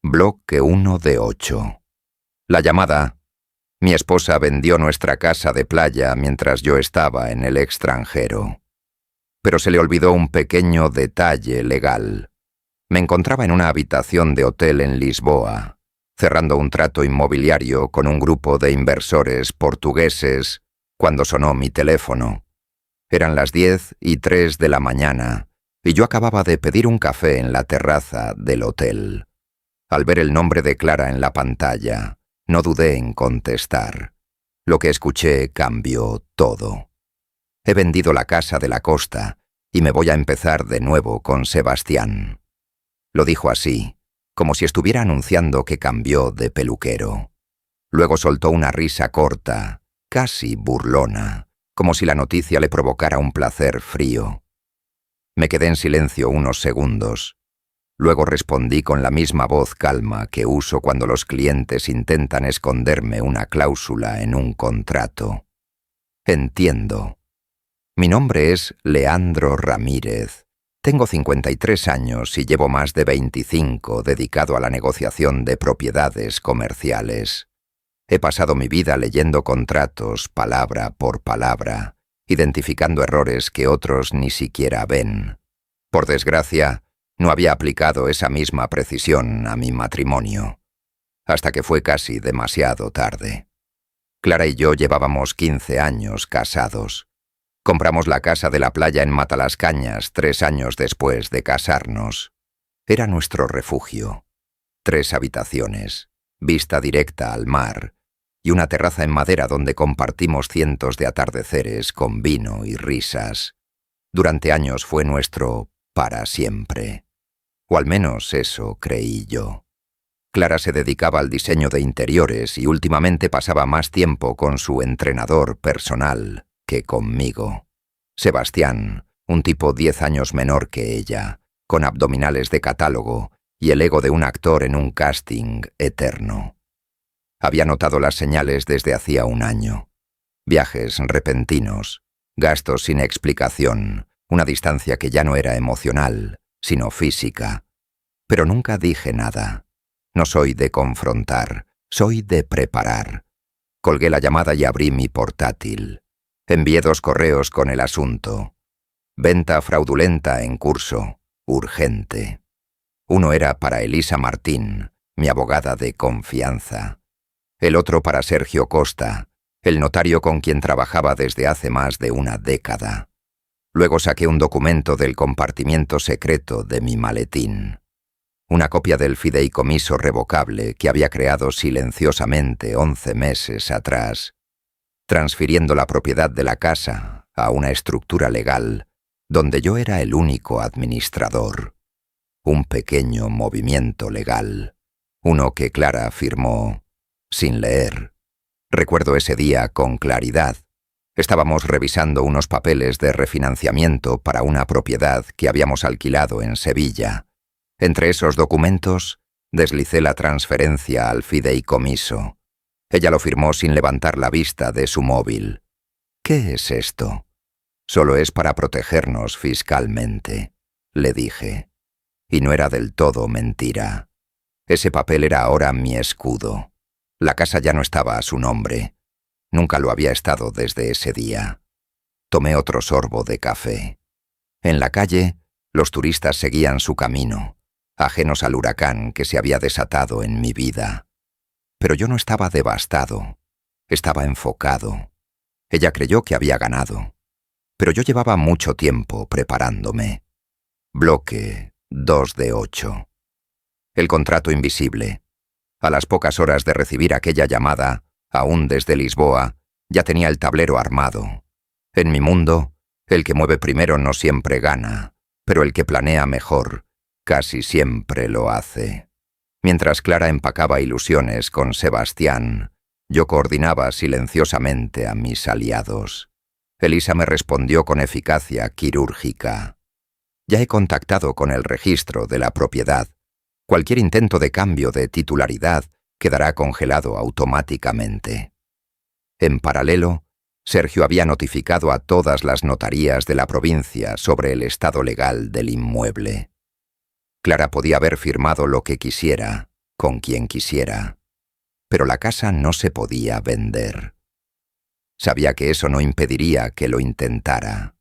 Bloque 1 de 8. La llamada. Mi esposa vendió nuestra casa de playa mientras yo estaba en el extranjero. Pero se le olvidó un pequeño detalle legal. Me encontraba en una habitación de hotel en Lisboa, cerrando un trato inmobiliario con un grupo de inversores portugueses, cuando sonó mi teléfono. Eran las 10:03 de la mañana, y yo acababa de pedir un café en la terraza del hotel. Al ver el nombre de Clara en la pantalla, no dudé en contestar. Lo que escuché cambió todo. He vendido la casa de la costa y me voy a empezar de nuevo con Sebastián. Lo dijo así, como si estuviera anunciando que cambió de peluquero. Luego soltó una risa corta, casi burlona, como si la noticia le provocara un placer frío. Me quedé en silencio unos segundos. Luego respondí con la misma voz calma que uso cuando los clientes intentan esconderme una cláusula en un contrato. Entiendo. Mi nombre es Leandro Ramírez. Tengo 53 años y llevo más de 25 dedicado a la negociación de propiedades comerciales. He pasado mi vida leyendo contratos palabra por palabra, identificando errores que otros ni siquiera ven. Por desgracia, no había aplicado esa misma precisión a mi matrimonio, hasta que fue casi demasiado tarde. Clara y yo llevábamos 15 años casados. Compramos la casa de la playa en Matalascañas 3 años después de casarnos. Era nuestro refugio. 3 habitaciones, vista directa al mar, y una terraza en madera donde compartimos cientos de atardeceres con vino y risas. Durante años fue nuestro para siempre. O al menos eso creí yo. Clara se dedicaba al diseño de interiores y últimamente pasaba más tiempo con su entrenador personal que conmigo. Sebastián, un tipo 10 años menor que ella, con abdominales de catálogo y el ego de un actor en un casting eterno. Había notado las señales desde hacía un año. Viajes repentinos, gastos sin explicación, una distancia que ya no era emocional, sino física. Pero nunca dije nada. No soy de confrontar, soy de preparar. Colgué la llamada y abrí mi portátil. Envié 2 correos con el asunto. Venta fraudulenta en curso, urgente. Uno era para Elisa Martín, mi abogada de confianza. El otro para Sergio Costa, el notario con quien trabajaba desde hace más de una década. Luego saqué un documento del compartimiento secreto de mi maletín. Una copia del fideicomiso revocable que había creado silenciosamente 11 meses atrás, transfiriendo la propiedad de la casa a una estructura legal donde yo era el único administrador. Un pequeño movimiento legal, uno que Clara firmó sin leer. Recuerdo ese día con claridad. Estábamos revisando unos papeles de refinanciamiento para una propiedad que habíamos alquilado en Sevilla. Entre esos documentos, deslicé la transferencia al fideicomiso. Ella lo firmó sin levantar la vista de su móvil. ¿Qué es esto? Solo es para protegernos fiscalmente, le dije. Y no era del todo mentira. Ese papel era ahora mi escudo. La casa ya no estaba a su nombre. Nunca lo había estado desde ese día. Tomé otro sorbo de café. En la calle, los turistas seguían su camino, ajenos al huracán que se había desatado en mi vida. Pero yo no estaba devastado, estaba enfocado. Ella creyó que había ganado, pero yo llevaba mucho tiempo preparándome. Bloque 2 de 8. El contrato invisible. A las pocas horas de recibir aquella llamada, aún desde Lisboa, ya tenía el tablero armado. En mi mundo, el que mueve primero no siempre gana, pero el que planea mejor casi siempre lo hace. Mientras Clara empacaba ilusiones con Sebastián, yo coordinaba silenciosamente a mis aliados. Elisa me respondió con eficacia quirúrgica. Ya he contactado con el registro de la propiedad. Cualquier intento de cambio de titularidad quedará congelado automáticamente. En paralelo, Sergio había notificado a todas las notarías de la provincia sobre el estado legal del inmueble. Clara podía haber firmado lo que quisiera, con quien quisiera, pero la casa no se podía vender. Sabía que eso no impediría que lo intentara.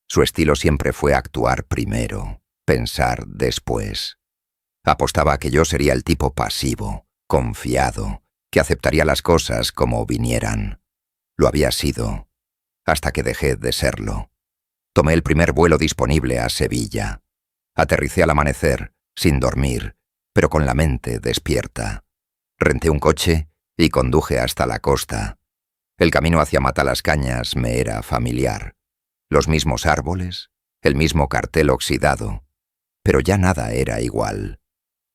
Su estilo siempre fue actuar primero, pensar después. Apostaba a que yo sería el tipo pasivo, confiado, que aceptaría las cosas como vinieran. Lo había sido, hasta que dejé de serlo. Tomé el primer vuelo disponible a Sevilla. Aterricé al amanecer, sin dormir, pero con la mente despierta. Renté un coche y conduje hasta la costa. El camino hacia Matalascañas me era familiar. Los mismos árboles, el mismo cartel oxidado, pero ya nada era igual.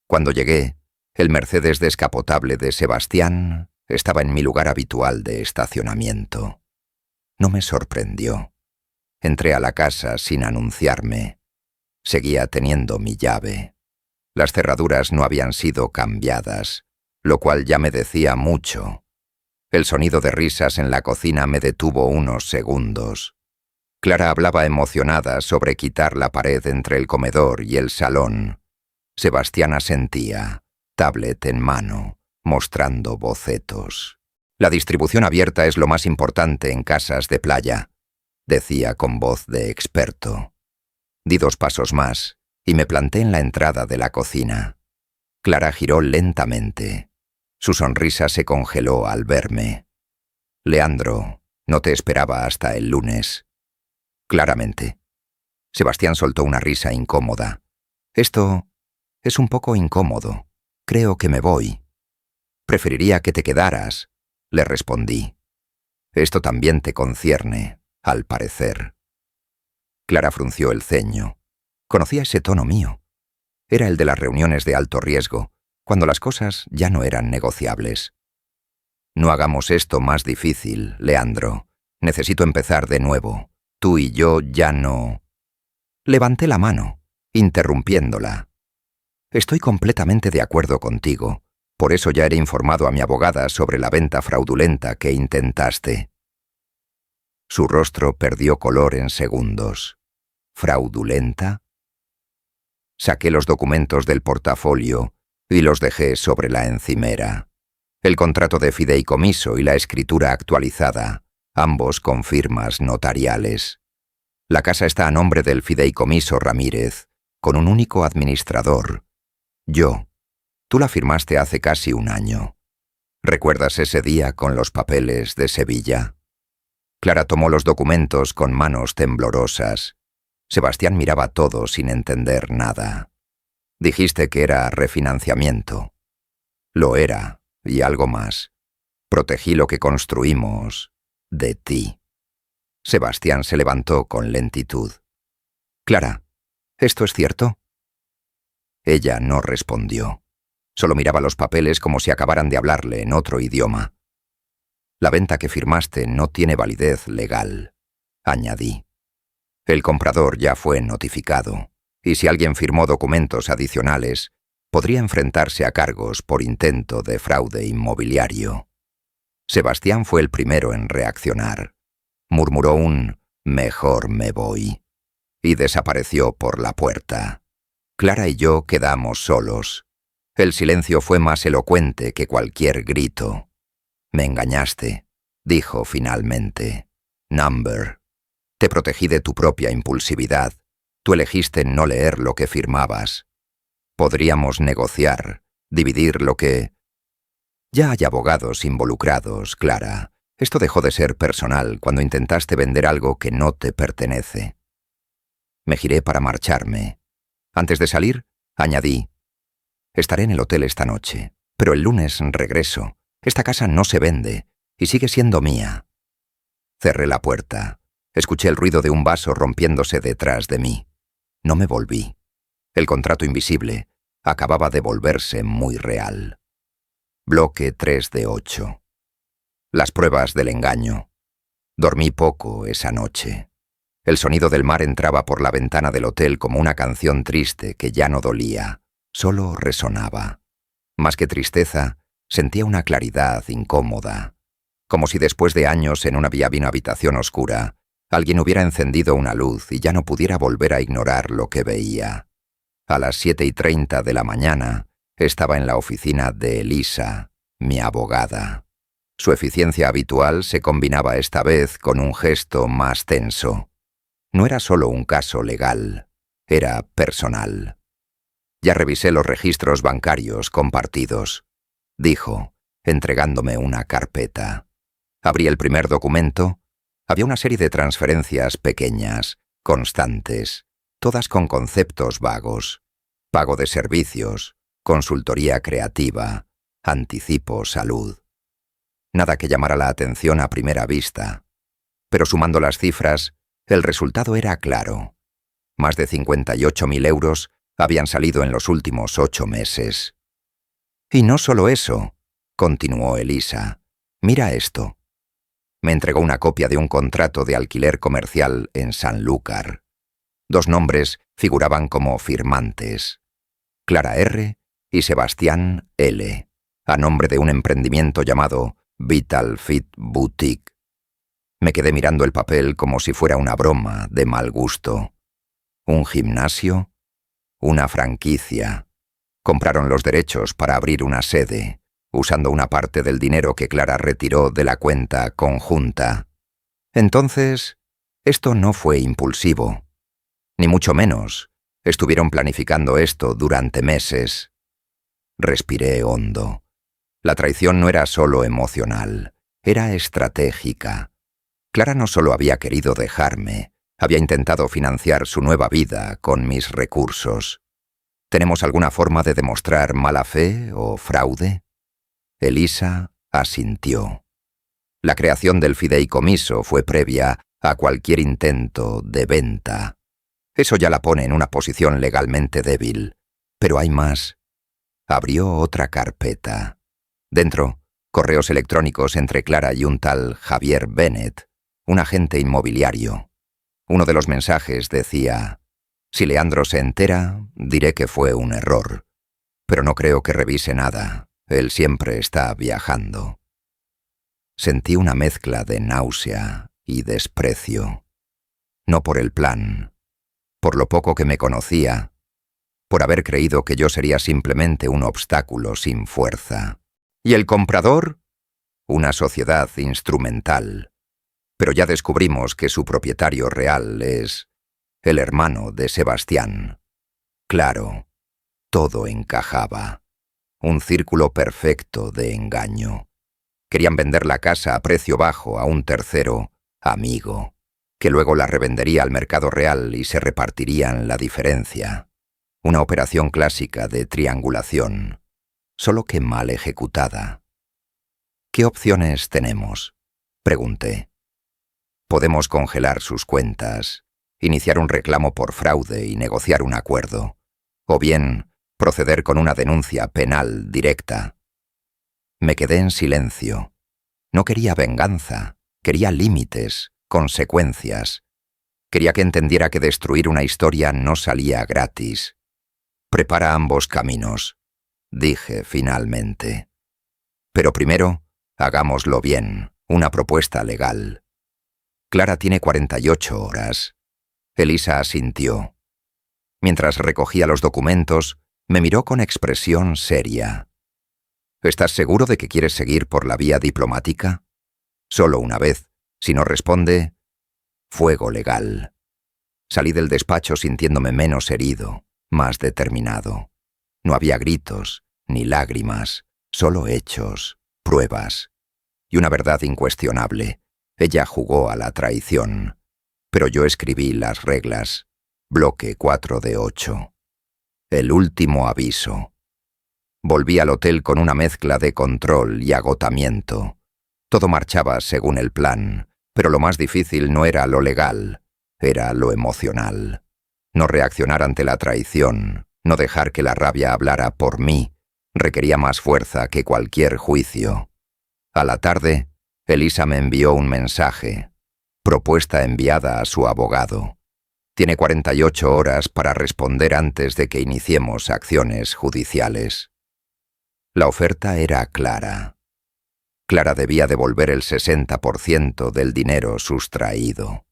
Cuando llegué, el Mercedes descapotable de Sebastián estaba en mi lugar habitual de estacionamiento. No me sorprendió. Entré a la casa sin anunciarme. Seguía teniendo mi llave. Las cerraduras no habían sido cambiadas, lo cual ya me decía mucho. El sonido de risas en la cocina me detuvo unos segundos. Clara hablaba emocionada sobre quitar la pared entre el comedor y el salón. Sebastián asentía, tablet en mano, mostrando bocetos. La distribución abierta es lo más importante en casas de playa, decía con voz de experto. Di 2 pasos más y me planté en la entrada de la cocina. Clara giró lentamente. Su sonrisa se congeló al verme. Leandro, no te esperaba hasta el lunes. Claramente. Sebastián soltó una risa incómoda. Esto es un poco incómodo. Creo que me voy. Preferiría que te quedaras, le respondí. Esto también te concierne, al parecer. Clara frunció el ceño. Conocía ese tono mío. Era el de las reuniones de alto riesgo, cuando las cosas ya no eran negociables. No hagamos esto más difícil, Leandro. Necesito empezar de nuevo. Tú y yo ya no... Levanté la mano, interrumpiéndola. Estoy completamente de acuerdo contigo. Por eso ya he informado a mi abogada sobre la venta fraudulenta que intentaste. Su rostro perdió color en segundos. ¿Fraudulenta? Saqué los documentos del portafolio y los dejé sobre la encimera. El contrato de fideicomiso y la escritura actualizada, ambos con firmas notariales. La casa está a nombre del fideicomiso Ramírez, con un único administrador. Yo. Tú la firmaste hace casi 1 año. ¿Recuerdas ese día con los papeles de Sevilla? Clara tomó los documentos con manos temblorosas. Sebastián miraba todo sin entender nada. Dijiste que era refinanciamiento. Lo era, y algo más. Protegí lo que construimos de ti. Sebastián se levantó con lentitud. Clara, ¿esto es cierto? Ella no respondió. Solo miraba los papeles como si acabaran de hablarle en otro idioma. La venta que firmaste no tiene validez legal, añadí. El comprador ya fue notificado, y si alguien firmó documentos adicionales, podría enfrentarse a cargos por intento de fraude inmobiliario. Sebastián fue el primero en reaccionar. Murmuró un «mejor me voy» y desapareció por la puerta. Clara y yo quedamos solos. El silencio fue más elocuente que cualquier grito. «Me engañaste», dijo finalmente. «Number. Te protegí de tu propia impulsividad. Tú elegiste no leer lo que firmabas. Podríamos negociar, dividir lo que... Ya hay abogados involucrados, Clara. Esto dejó de ser personal cuando intentaste vender algo que no te pertenece». Me giré para marcharme. Antes de salir, añadí: «Estaré en el hotel esta noche, pero el lunes regreso. Esta casa no se vende, y sigue siendo mía». Cerré la puerta. Escuché el ruido de un vaso rompiéndose detrás de mí. No me volví. El contrato invisible acababa de volverse muy real. Bloque 3 de 8. Las pruebas del engaño. Dormí poco esa noche. El sonido del mar entraba por la ventana del hotel como una canción triste que ya no dolía, solo resonaba. Más que tristeza, sentía una claridad incómoda, como si después de años en una habitación oscura, alguien hubiera encendido una luz y ya no pudiera volver a ignorar lo que veía. A las 7:30 de la mañana, estaba en la oficina de Elisa, mi abogada. Su eficiencia habitual se combinaba esta vez con un gesto más tenso. No era solo un caso legal, era personal. Ya revisé los registros bancarios compartidos, dijo, entregándome una carpeta. Abrí el primer documento. Había una serie de transferencias pequeñas, constantes, todas con conceptos vagos. Pago de servicios, consultoría creativa, anticipo salud. Nada que llamara la atención a primera vista. Pero sumando las cifras, el resultado era claro. Más de 58.000 euros habían salido en los últimos 8 meses. Y no solo eso, continuó Elisa. Mira esto. Me entregó una copia de un contrato de alquiler comercial en Sanlúcar. 2 nombres figuraban como firmantes: Clara R. y Sebastián L., a nombre de un emprendimiento llamado Vital Fit Boutique. Me quedé mirando el papel como si fuera una broma de mal gusto. ¿Un gimnasio? ¿Una franquicia? Compraron los derechos para abrir una sede, usando una parte del dinero que Clara retiró de la cuenta conjunta. Entonces, esto no fue impulsivo. Ni mucho menos. Estuvieron planificando esto durante meses. Respiré hondo. La traición no era solo emocional, era estratégica. Clara no solo había querido dejarme, había intentado financiar su nueva vida con mis recursos. ¿Tenemos alguna forma de demostrar mala fe o fraude? Elisa asintió. La creación del fideicomiso fue previa a cualquier intento de venta. Eso ya la pone en una posición legalmente débil. Pero hay más. Abrió otra carpeta. Dentro, correos electrónicos entre Clara y un tal Javier Bennett, un agente inmobiliario. Uno de los mensajes decía: si Leandro se entera, diré que fue un error. Pero no creo que revise nada. Él siempre está viajando. Sentí una mezcla de náusea y desprecio. No por el plan, por lo poco que me conocía, por haber creído que yo sería simplemente un obstáculo sin fuerza. ¿Y el comprador? Una sociedad instrumental. Pero ya descubrimos que su propietario real es el hermano de Sebastián. Claro, todo encajaba. Un círculo perfecto de engaño. Querían vender la casa a precio bajo a un tercero, amigo, que luego la revendería al mercado real y se repartirían la diferencia. Una operación clásica de triangulación, solo que mal ejecutada. ¿Qué opciones tenemos?, pregunté. Podemos congelar sus cuentas, iniciar un reclamo por fraude y negociar un acuerdo, o bien proceder con una denuncia penal directa. Me quedé en silencio. No quería venganza, quería límites, consecuencias. Quería que entendiera que destruir una historia no salía gratis. Prepara ambos caminos, dije finalmente. Pero primero, hagámoslo bien, una propuesta legal. Clara tiene 48 horas. Elisa asintió. Mientras recogía los documentos, me miró con expresión seria. ¿Estás seguro de que quieres seguir por la vía diplomática? Solo una vez. Si no responde, fuego legal. Salí del despacho sintiéndome menos herido, más determinado. No había gritos, ni lágrimas, solo hechos, pruebas. Y una verdad incuestionable. Ella jugó a la traición. Pero yo escribí las reglas. Bloque 4 de 8. El último aviso. Volví al hotel con una mezcla de control y agotamiento. Todo marchaba según el plan, pero lo más difícil no era lo legal, era lo emocional. No reaccionar ante la traición, no dejar que la rabia hablara por mí, requería más fuerza que cualquier juicio. A la tarde, Elisa me envió un mensaje, propuesta enviada a su abogado. Tiene 48 horas para responder antes de que iniciemos acciones judiciales. La oferta era clara. Clara debía devolver el 60% del dinero sustraído.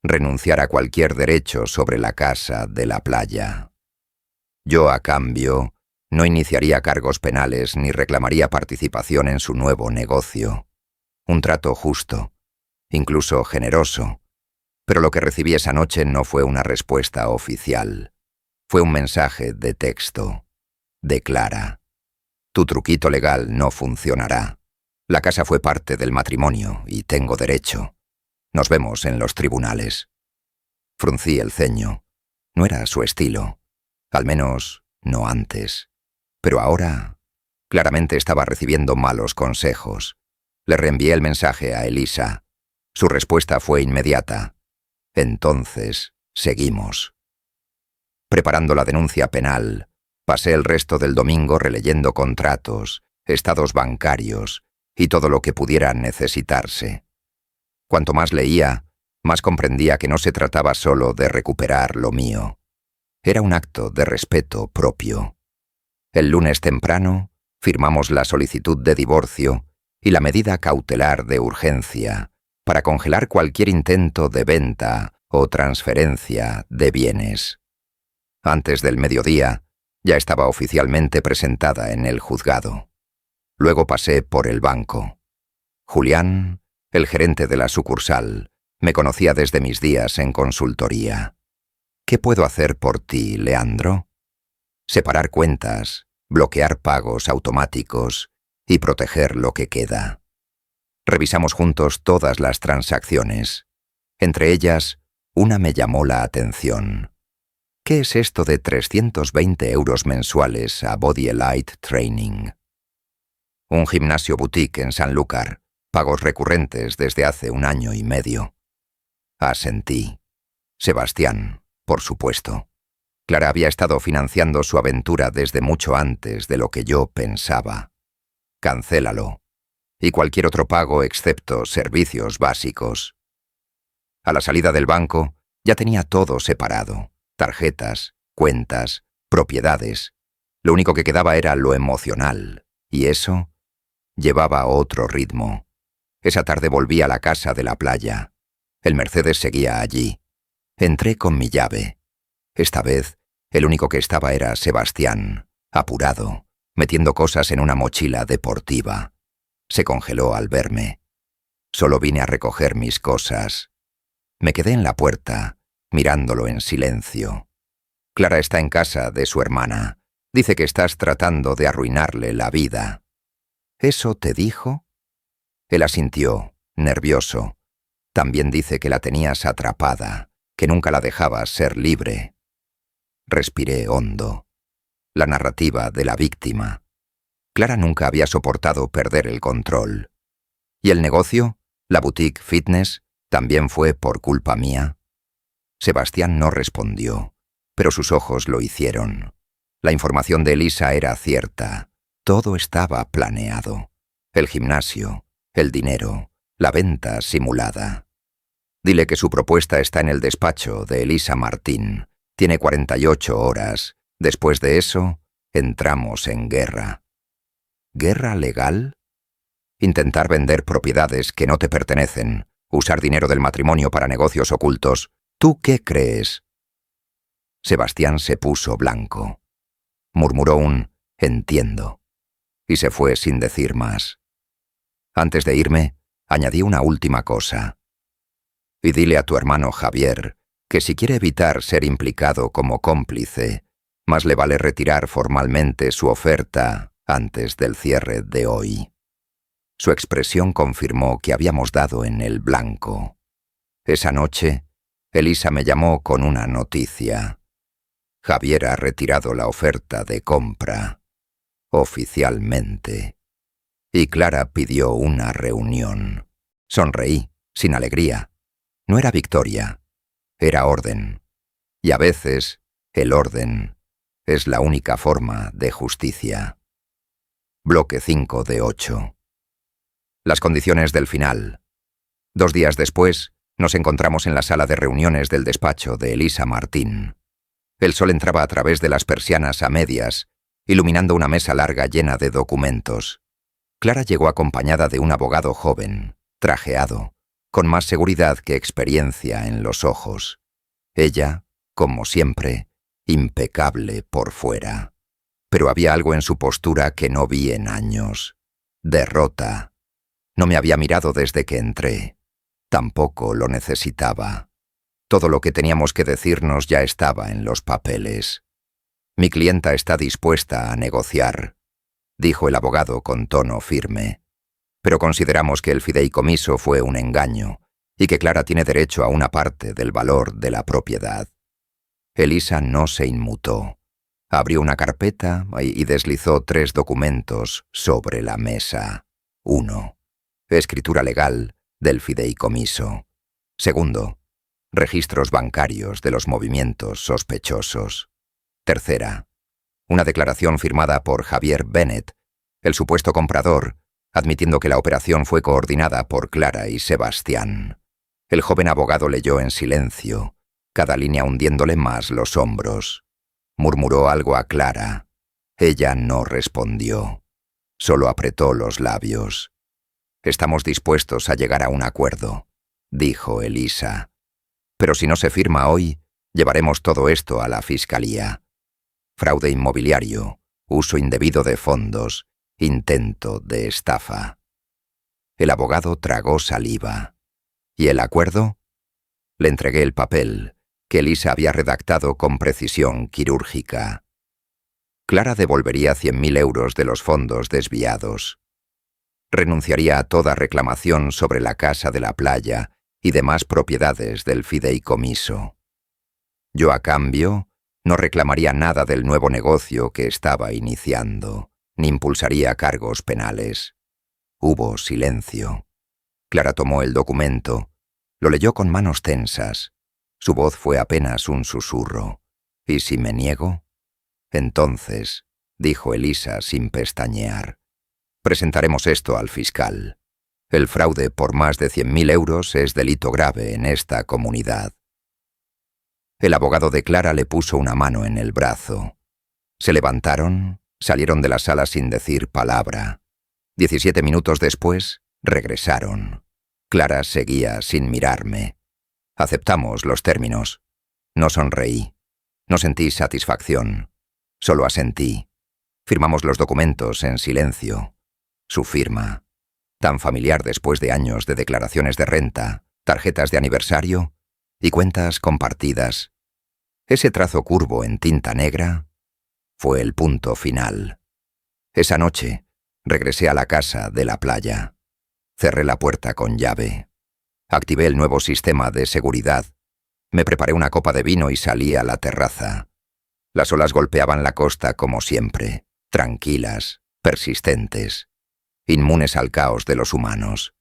Renunciar a cualquier derecho sobre la casa de la playa. Yo, a cambio, No iniciaría cargos penales ni reclamaría participación en su nuevo negocio. Un trato justo, incluso generoso. Pero lo que recibí esa noche no fue una respuesta oficial. Fue un mensaje de texto. Declara: tu truquito legal no funcionará. La casa fue parte del matrimonio y tengo derecho. Nos vemos en los tribunales. Fruncí el ceño. No era su estilo. Al menos, no antes. Pero ahora, claramente estaba recibiendo malos consejos. Le reenvié el mensaje a Elisa. Su respuesta fue inmediata. Entonces, seguimos. Preparando la denuncia penal, pasé el resto del domingo releyendo contratos, estados bancarios y todo lo que pudiera necesitarse. Cuanto más leía, más comprendía que no se trataba solo de recuperar lo mío. Era un acto de respeto propio. El lunes temprano, firmamos la solicitud de divorcio y la medida cautelar de urgencia para congelar cualquier intento de venta o transferencia de bienes. Antes del mediodía, ya estaba oficialmente presentada en el juzgado. Luego pasé por el banco. Julián, el gerente de la sucursal, me conocía desde mis días en consultoría. ¿Qué puedo hacer por ti, Leandro? Separar cuentas, bloquear pagos automáticos y proteger lo que queda. Revisamos juntos todas las transacciones. Entre ellas, una me llamó la atención. ¿Qué es esto de 320 euros mensuales a Body Elite Training? Un gimnasio boutique en Sanlúcar, pagos recurrentes desde hace 1 año y medio. Asentí. Sebastián, por supuesto. Clara había estado financiando su aventura desde mucho antes de lo que yo pensaba. Cancélalo. Y cualquier otro pago excepto servicios básicos. A la salida del banco ya tenía todo separado. Tarjetas, cuentas, propiedades. Lo único que quedaba era lo emocional. Y eso llevaba otro ritmo. Esa tarde volví a la casa de la playa. El Mercedes seguía allí. Entré con mi llave. Esta vez, el único que estaba era Sebastián, apurado, metiendo cosas en una mochila deportiva. Se congeló al verme. Solo vine a recoger mis cosas. Me quedé en la puerta, mirándolo en silencio. Clara está en casa de su hermana. Dice que estás tratando de arruinarle la vida. ¿Eso te dijo? Él asintió, nervioso. También dice que la tenías atrapada, que nunca la dejabas ser libre. Respiré hondo. La narrativa de la víctima. Clara nunca había soportado perder el control. ¿Y el negocio, la boutique fitness, también fue por culpa mía? Sebastián no respondió, pero sus ojos lo hicieron. La información de Elisa era cierta. Todo estaba planeado. El gimnasio, el dinero, la venta simulada. Dile que su propuesta está en el despacho de Elisa Martín. Tiene 48 horas. Después de eso, entramos en guerra. ¿Guerra legal? Intentar vender propiedades que no te pertenecen, usar dinero del matrimonio para negocios ocultos. ¿Tú qué crees? Sebastián se puso blanco. Murmuró un «entiendo» y se fue sin decir más. Antes de irme, añadí una última cosa. Y dile a tu hermano Javier que si quiere evitar ser implicado como cómplice, más le vale retirar formalmente su oferta antes del cierre de hoy. Su expresión confirmó que habíamos dado en el blanco. Esa noche, Elisa me llamó con una noticia. Javier ha retirado la oferta de compra, oficialmente. Y Clara pidió una reunión. Sonreí, sin alegría. No era victoria, era orden. Y a veces, el orden es la única forma de justicia. Bloque 5 de 8. Las condiciones del final. 2 días después, nos encontramos en la sala de reuniones del despacho de Elisa Martín. El sol entraba a través de las persianas a medias, iluminando una mesa larga llena de documentos. Clara llegó acompañada de un abogado joven, trajeado, con más seguridad que experiencia en los ojos. Ella, como siempre, impecable por fuera. pero había algo en su postura que no vi en años. Derrota. No me había mirado desde que entré. Tampoco lo necesitaba. Todo lo que teníamos que decirnos ya estaba en los papeles. Mi clienta está dispuesta a negociar, dijo el abogado con tono firme. Pero consideramos que el fideicomiso fue un engaño y que Clara tiene derecho a una parte del valor de la propiedad. Elisa no se inmutó. Abrió una carpeta y deslizó 3 documentos sobre la mesa. 1. Escritura legal del fideicomiso. 2. Registros bancarios de los movimientos sospechosos. 3. Una declaración firmada por Javier Bennett, el supuesto comprador, admitiendo que la operación fue coordinada por Clara y Sebastián. El joven abogado leyó en silencio, cada línea hundiéndole más los hombros. Murmuró algo a Clara. Ella no respondió. Solo apretó los labios. «Estamos dispuestos a llegar a un acuerdo», dijo Elisa. «Pero si no se firma hoy, llevaremos todo esto a la fiscalía. Fraude inmobiliario, uso indebido de fondos, intento de estafa». El abogado tragó saliva. «¿Y el acuerdo?» Le entregué el papel, que Elisa había redactado con precisión quirúrgica. Clara devolvería 100.000 euros de los fondos desviados. Renunciaría a toda reclamación sobre la casa de la playa y demás propiedades del fideicomiso. Yo, a cambio, no reclamaría nada del nuevo negocio que estaba iniciando, ni impulsaría cargos penales. Hubo silencio. Clara tomó el documento, lo leyó con manos tensas. Su voz fue apenas un susurro. «¿Y si me niego?» «Entonces», dijo Elisa sin pestañear, «presentaremos esto al fiscal. El fraude por más de 100.000 euros es delito grave en esta comunidad». El abogado de Clara le puso una mano en el brazo. Se levantaron, salieron de la sala sin decir palabra. 17 minutos después, regresaron. Clara seguía sin mirarme. Aceptamos los términos. No sonreí. No sentí satisfacción. Solo asentí. Firmamos los documentos en silencio. Su firma, tan familiar después de años de declaraciones de renta, tarjetas de aniversario y cuentas compartidas. Ese trazo curvo en tinta negra fue el punto final. Esa noche regresé a la casa de la playa. Cerré la puerta con llave. Activé el nuevo sistema de seguridad. Me preparé una copa de vino y salí a la terraza. Las olas golpeaban la costa como siempre, tranquilas, persistentes, inmunes al caos de los humanos.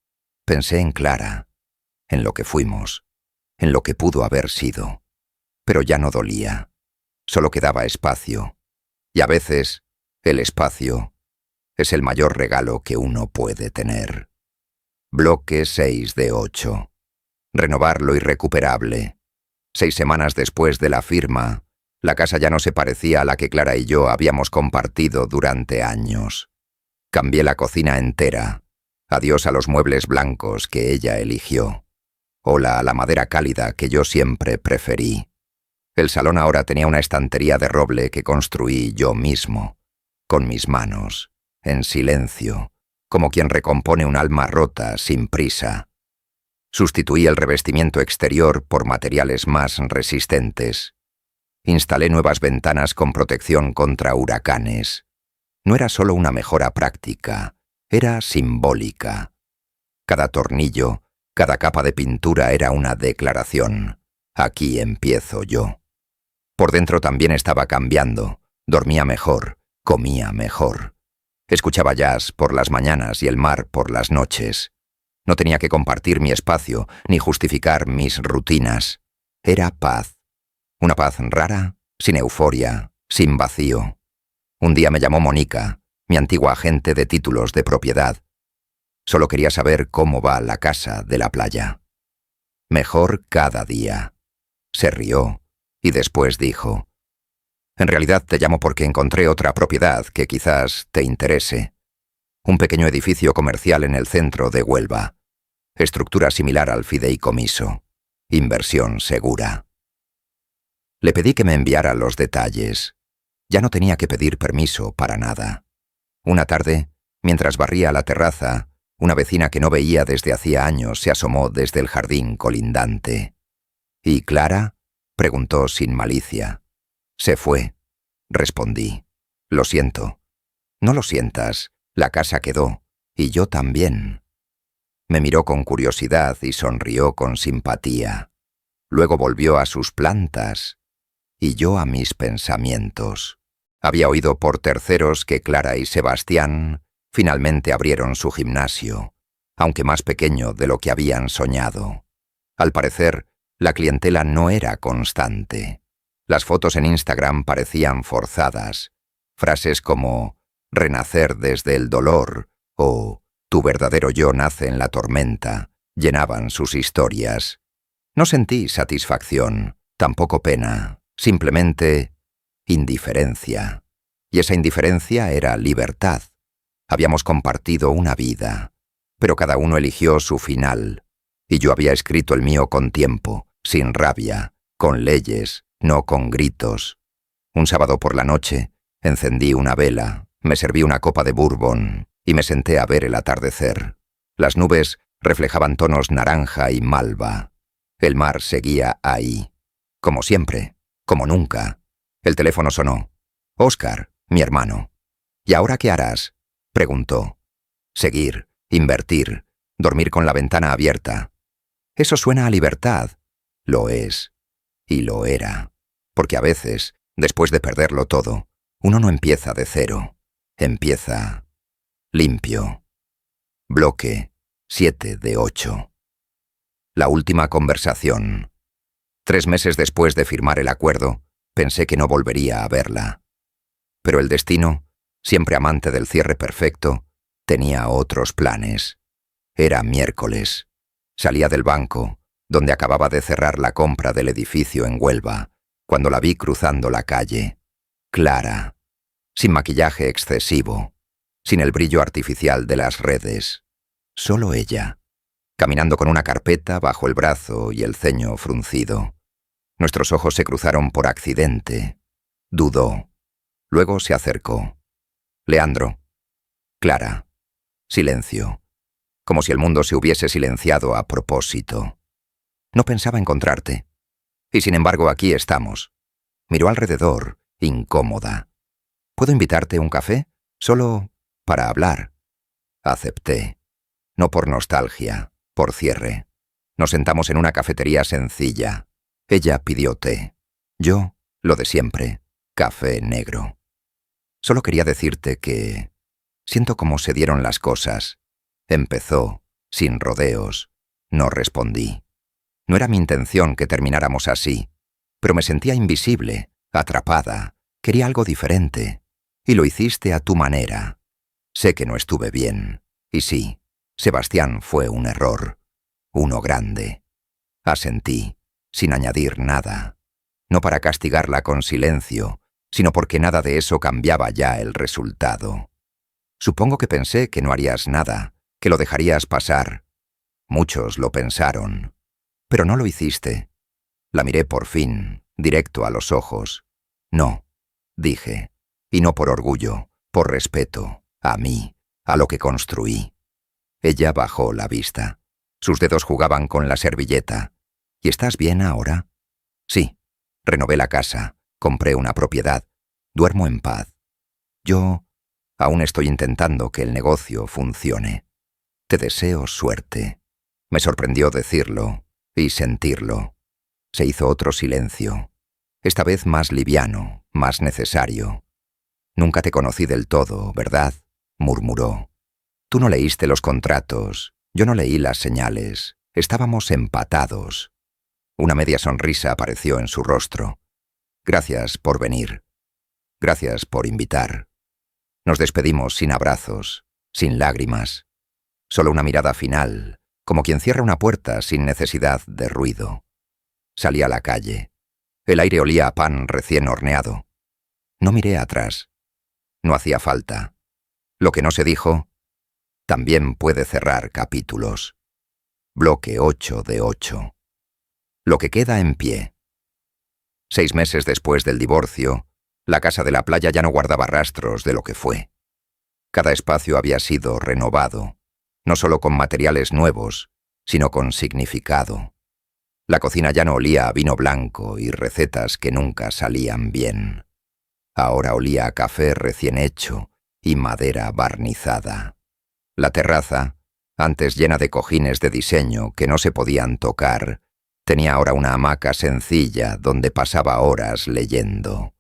Pensé en Clara, en lo que fuimos, en lo que pudo haber sido. Pero ya no dolía. Solo quedaba espacio. Y a veces, el espacio es el mayor regalo que uno puede tener. Bloque 6 de 8. Renovar lo irrecuperable. 6 semanas después de la firma, la casa ya no se parecía a la que Clara y yo habíamos compartido durante años. Cambié la cocina entera. Adiós a los muebles blancos que ella eligió. Hola a la madera cálida que yo siempre preferí. El salón ahora tenía una estantería de roble que construí yo mismo, con mis manos, en silencio, como quien recompone un alma rota sin prisa. Sustituí el revestimiento exterior por materiales más resistentes. Instalé nuevas ventanas con protección contra huracanes. No era solo una mejora práctica, era simbólica. Cada tornillo, cada capa de pintura era una declaración. Aquí empiezo yo. Por dentro también estaba cambiando. Dormía mejor, comía mejor. Escuchaba jazz por las mañanas y el mar por las noches. No tenía que compartir mi espacio ni justificar mis rutinas. Era paz. Una paz rara, sin euforia, sin vacío. Un día me llamó Mónica, mi antigua agente de títulos de propiedad. Solo quería saber cómo va la casa de la playa. Mejor cada día. Se rió y después dijo: «En realidad te llamo porque encontré otra propiedad que quizás te interese. Un pequeño edificio comercial en el centro de Huelva. Estructura similar al fideicomiso. Inversión segura». Le pedí que me enviara los detalles. Ya no tenía que pedir permiso para nada. Una tarde, mientras barría la terraza, una vecina que no veía desde hacía años se asomó desde el jardín colindante. ¿Y Clara?, preguntó sin malicia. Se fue, respondí. Lo siento. No lo sientas, la casa quedó, y yo también. Me miró con curiosidad y sonrió con simpatía. Luego volvió a sus plantas, y yo a mis pensamientos. Había oído por terceros que Clara y Sebastián finalmente abrieron su gimnasio, aunque más pequeño de lo que habían soñado. Al parecer, la clientela no era constante. Las fotos en Instagram parecían forzadas. Frases como «renacer desde el dolor» o «tu verdadero yo nace en la tormenta» llenaban sus historias. No sentí satisfacción, tampoco pena, simplemente indiferencia. Y esa indiferencia era libertad. Habíamos compartido una vida, pero cada uno eligió su final, y yo había escrito el mío con tiempo, sin rabia, con leyes, no con gritos. Un sábado por la noche, encendí una vela, me serví una copa de bourbon y me senté a ver el atardecer. Las nubes reflejaban tonos naranja y malva. El mar seguía ahí, como siempre, como nunca. El teléfono sonó. «Óscar, mi hermano». «¿Y ahora qué harás?», preguntó. «Seguir, invertir, dormir con la ventana abierta». «Eso suena a libertad». Lo es. Y lo era. Porque a veces, después de perderlo todo, uno no empieza de cero. Empieza limpio. Bloque 7 de 8. La última conversación. 3 meses después de firmar el acuerdo, pensé que no volvería a verla. Pero el destino, siempre amante del cierre perfecto, tenía otros planes. Era miércoles. Salía del banco, donde acababa de cerrar la compra del edificio en Huelva, cuando la vi cruzando la calle. Clara, sin maquillaje excesivo, sin el brillo artificial de las redes. Solo ella, caminando con una carpeta bajo el brazo y el ceño fruncido. Nuestros ojos se cruzaron por accidente. Dudó. Luego se acercó. «Leandro». «Clara». Silencio. Como si el mundo se hubiese silenciado a propósito. «No pensaba encontrarte. Y sin embargo aquí estamos». Miró alrededor, incómoda. «¿Puedo invitarte un café? Solo para hablar». Acepté. No por nostalgia, por cierre. Nos sentamos en una cafetería sencilla. Ella pidió té. Yo, lo de siempre, café negro. Solo quería decirte que siento cómo se dieron las cosas. Empezó, sin rodeos. No respondí. No era mi intención que termináramos así, pero me sentía invisible, atrapada. Quería algo diferente. Y lo hiciste a tu manera. Sé que no estuve bien. Y sí, Sebastián fue un error. Uno grande. Asentí, sin añadir nada. No para castigarla con silencio, sino porque nada de eso cambiaba ya el resultado. Supongo que pensé que no harías nada, que lo dejarías pasar. Muchos lo pensaron. Pero no lo hiciste. La miré por fin, directo a los ojos. «No», dije, y no por orgullo, por respeto, a mí, a lo que construí. Ella bajó la vista. Sus dedos jugaban con la servilleta. «¿Y estás bien ahora?» «Sí. Renové la casa, compré una propiedad. Duermo en paz. Yo aún estoy intentando que el negocio funcione. Te deseo suerte». Me sorprendió decirlo y sentirlo. Se hizo otro silencio. Esta vez más liviano, más necesario. «Nunca te conocí del todo, ¿verdad?», murmuró. «Tú no leíste los contratos, yo no leí las señales. Estábamos empatados». Una media sonrisa apareció en su rostro. «Gracias por venir. Gracias por invitar». Nos despedimos sin abrazos, sin lágrimas. Solo una mirada final, como quien cierra una puerta sin necesidad de ruido. Salí a la calle. El aire olía a pan recién horneado. No miré atrás. No hacía falta. Lo que no se dijo también puede cerrar capítulos. Bloque 8 de 8. Lo que queda en pie. 6 meses después del divorcio, La casa de la playa ya no guardaba rastros de lo que fue. Cada espacio había sido renovado, no solo con materiales nuevos, sino con significado. La cocina ya no olía a vino blanco y recetas que nunca salían bien. Ahora olía a café recién hecho y madera barnizada. La terraza, antes llena de cojines de diseño que no se podían tocar, tenía ahora una hamaca sencilla donde pasaba horas leyendo.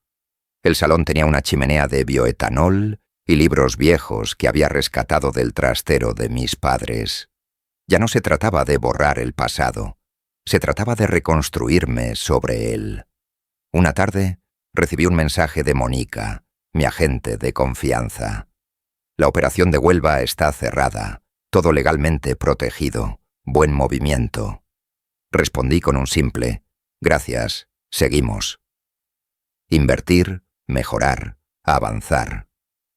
El salón tenía una chimenea de bioetanol y libros viejos que había rescatado del trastero de mis padres. Ya no se trataba de borrar el pasado, se trataba de reconstruirme sobre él. Una tarde recibí un mensaje de Mónica, mi agente de confianza. La operación de Huelva está cerrada, todo legalmente protegido, buen movimiento. Respondí con un simple, gracias, seguimos. Invertir, mejorar, avanzar.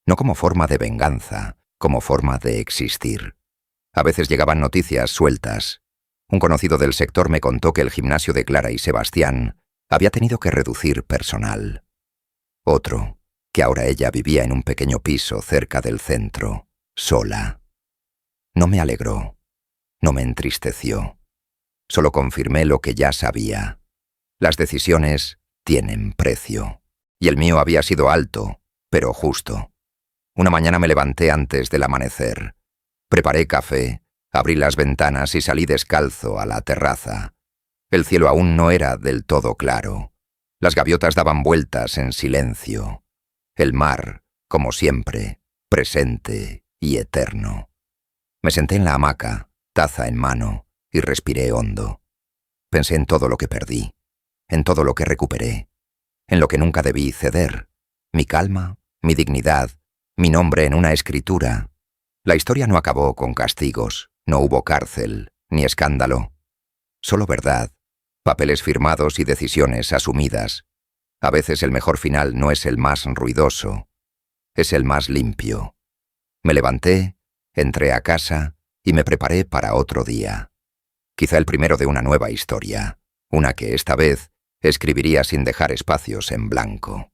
No como forma de venganza, como forma de existir. A veces llegaban noticias sueltas. Un conocido del sector me contó que el gimnasio de Clara y Sebastián había tenido que reducir personal. Otro, que ahora ella vivía en un pequeño piso cerca del centro, sola. No me alegró, no me entristeció. Solo confirmé lo que ya sabía. Las decisiones tienen precio. Y el mío había sido alto, pero justo. Una mañana me levanté antes del amanecer. Preparé café, abrí las ventanas y salí descalzo a la terraza. El cielo aún no era del todo claro. Las gaviotas daban vueltas en silencio. El mar, como siempre, presente y eterno. Me senté en la hamaca, taza en mano, y respiré hondo. Pensé en todo lo que perdí, en todo lo que recuperé, en lo que nunca debí ceder, mi calma, mi dignidad, mi nombre en una escritura. La historia no acabó con castigos, no hubo cárcel, ni escándalo. Solo verdad, papeles firmados y decisiones asumidas. A veces el mejor final no es el más ruidoso, es el más limpio. Me levanté, entré a casa y me preparé para otro día. Quizá el primero de una nueva historia, una que esta vez escribiría sin dejar espacios en blanco.